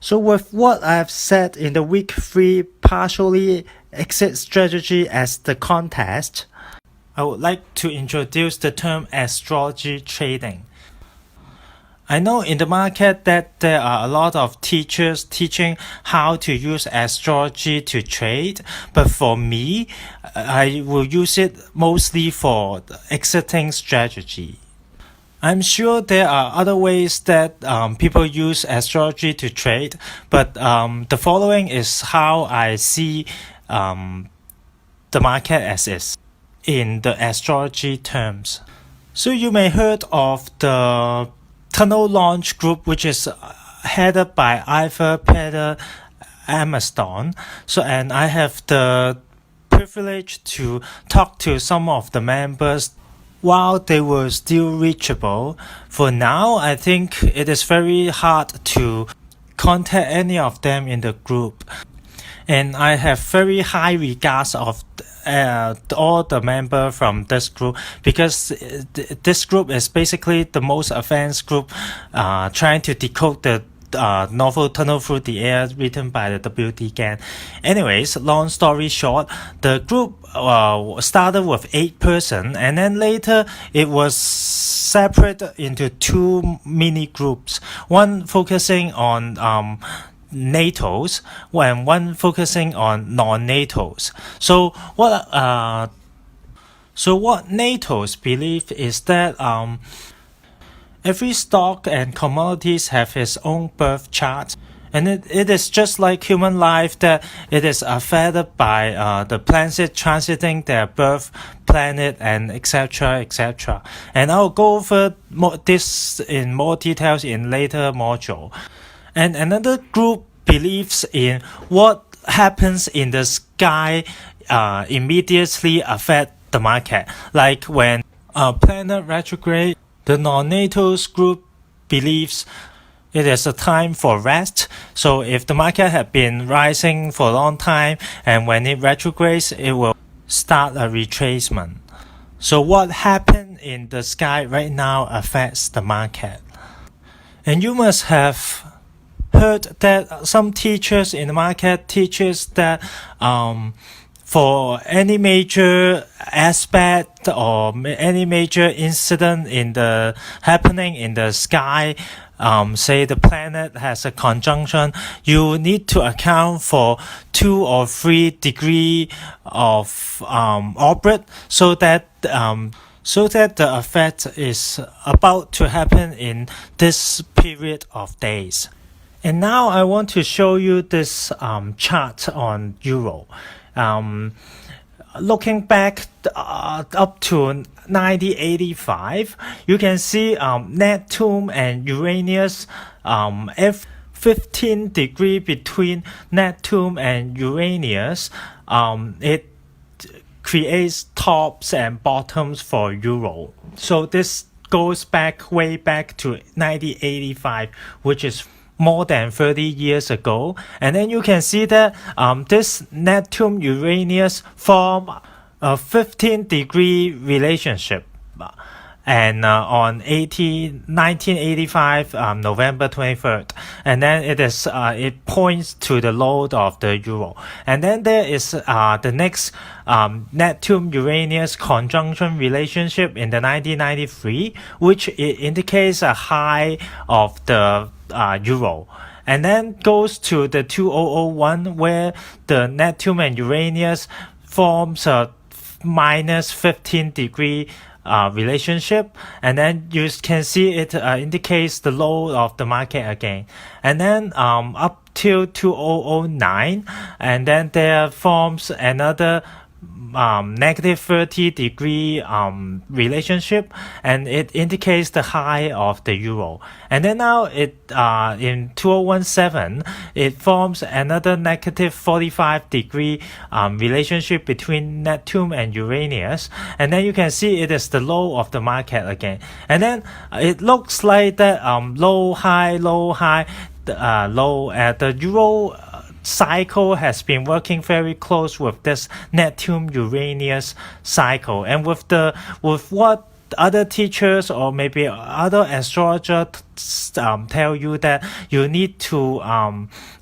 So with what I've said in the week 3 partially exit strategy as the context, I would like to introduce the term astrology trading. I know in the market that there are a lot of teachers teaching how to use astrology to trade, but for me, I will use it mostly for exiting strategy. I'm sure there are other ways that people use astrology to trade, but the following is how I see the market as is in the astrology terms. So you may heard of the Tunnel Launch Group, which is headed by Ivor Peter Amaston. And I have the privilege to talk to some of the members while they were still reachable. For now, I think it is very hard to contact any of them in the group. And I have very high regards of all the members from this group, because this group is basically the most advanced group trying to decode the novel Tunnel Through the Air written by the W.D. Gann. Anyways, long story short, the group started with 8 persons, and then later it was separated into 2 mini groups, one focusing on natals and one focusing on non-natals. So what natals believe is that every stock and commodities have its own birth chart, and it is just like human life, that it is affected by the planets transiting their birth planet, and etc. etc. And I'll go over this in more details in later module. And another group believes in what happens in the sky immediately affect the market. Like when a planet retrograde, the non-natals group believes it is a time for rest. So if the market had been rising for a long time, and when it retrogrades, it will start a retracement. So what happened in the sky right now affects the market. And you must have heard that some teachers in the market teaches that for any major aspect or any major incident happening in the sky, say the planet has a conjunction, you need to account for 2 or 3 degrees of orbit, so that the effect is about to happen in this period of days. And now I want to show you this chart on Euro. Looking back up to 1985, you can see Neptune and Uranus, 15 degrees between Neptune and Uranus, it creates tops and bottoms for Euro. So this goes way back to 1985, which is more than 30 years ago. And then you can see that this Neptune-Uranus form a 15-degree relationship. And on 1985, November 23rd, and then it points to the load of the Euro. And then there is the next Neptune-Uranus conjunction relationship in the 1993, which indicates a high of the Euro. And then goes to the 2001, where the Neptune and Uranus forms a minus 15 degree relationship, and then you can see it indicates the low of the market again. And then up till 2009, and then there forms another negative 30 degree relationship, and it indicates the high of the Euro. And then now it in 2017 it forms another negative 45 degree relationship between Neptune and Uranus, and then you can see it is the low of the market again. And then it looks like that low high low at the Euro cycle has been working very close with this Neptune-Uranus cycle. And with what other teachers or maybe other astrologers tell you that you need to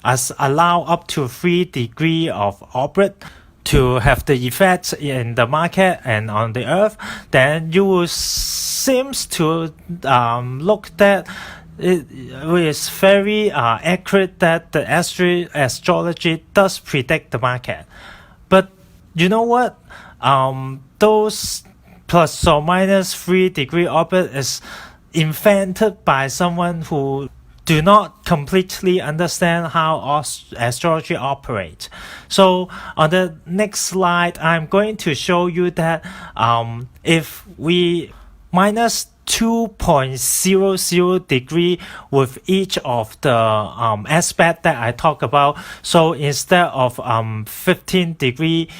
allow up to 3 degrees of orbit to have the effects in the market and on the earth, then you will seems to look that it is very accurate that the astrology does predict the market. But you know what? Those plus or minus 3 degree orbit is invented by someone who do not completely understand how astrology operates. So on the next slide, I'm going to show you that if we minus 2.00 degree with each of the aspect that I talk about, so instead of 15 degree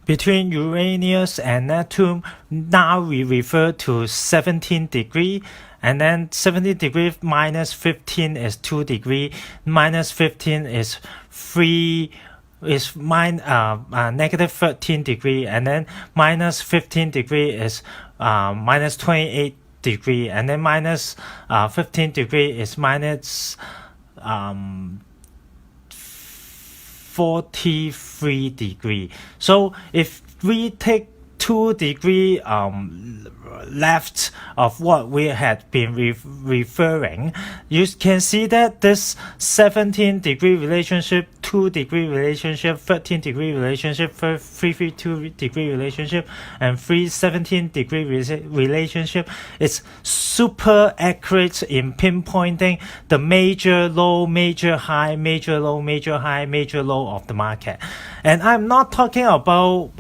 between Uranus and Neptune, now we refer to 17 degree, and then 17 degree minus 15 is 2 degree, minus 15 is negative 13 degree, and then minus 15 degree is minus 28 degree, and then minus 15 degree is minus 43 degree. So if we take 2 degree left of what we had been referring, you can see that this 17 degree relationship, 2 degree relationship, 13 degree relationship, 332 degree relationship, and 317 degree relationship is super accurate in pinpointing the major low, major high, major low, major high, major low of the market. And I'm not talking about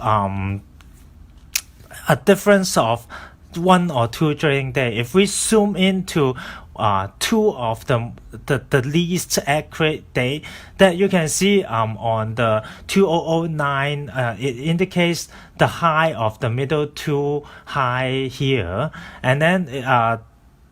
a difference of 1 or 2 trading day. If we zoom into 2 of the least accurate day, that you can see on the 2009, it indicates the high of the middle 2 high here, and then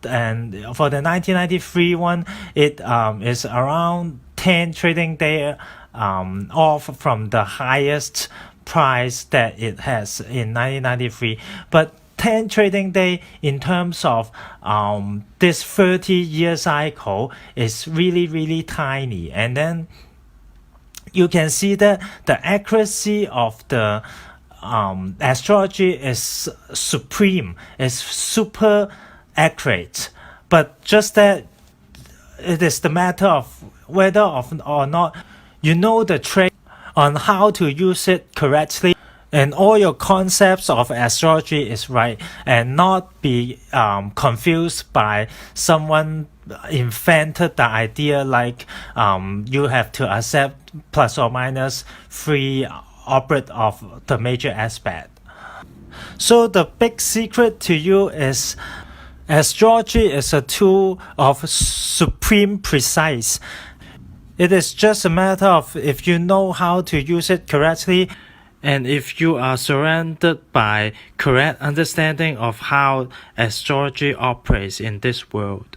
and for the 1993 one, it is around 10 trading day off from the highest price that it has in 1993. But 10 trading day in terms of this 30-year cycle is really tiny. And then you can see that the accuracy of the astrology is supreme, is super accurate. But just that it is the matter of whether or not you know the trade on how to use it correctly, and all your concepts of astrology is right, and not be confused by someone invented the idea like you have to accept plus or minus 3 orbit of the major aspect. So the big secret to you is astrology is a tool of supreme precise. It is just a matter of if you know how to use it correctly, and if you are surrounded by correct understanding of how astrology operates in this world.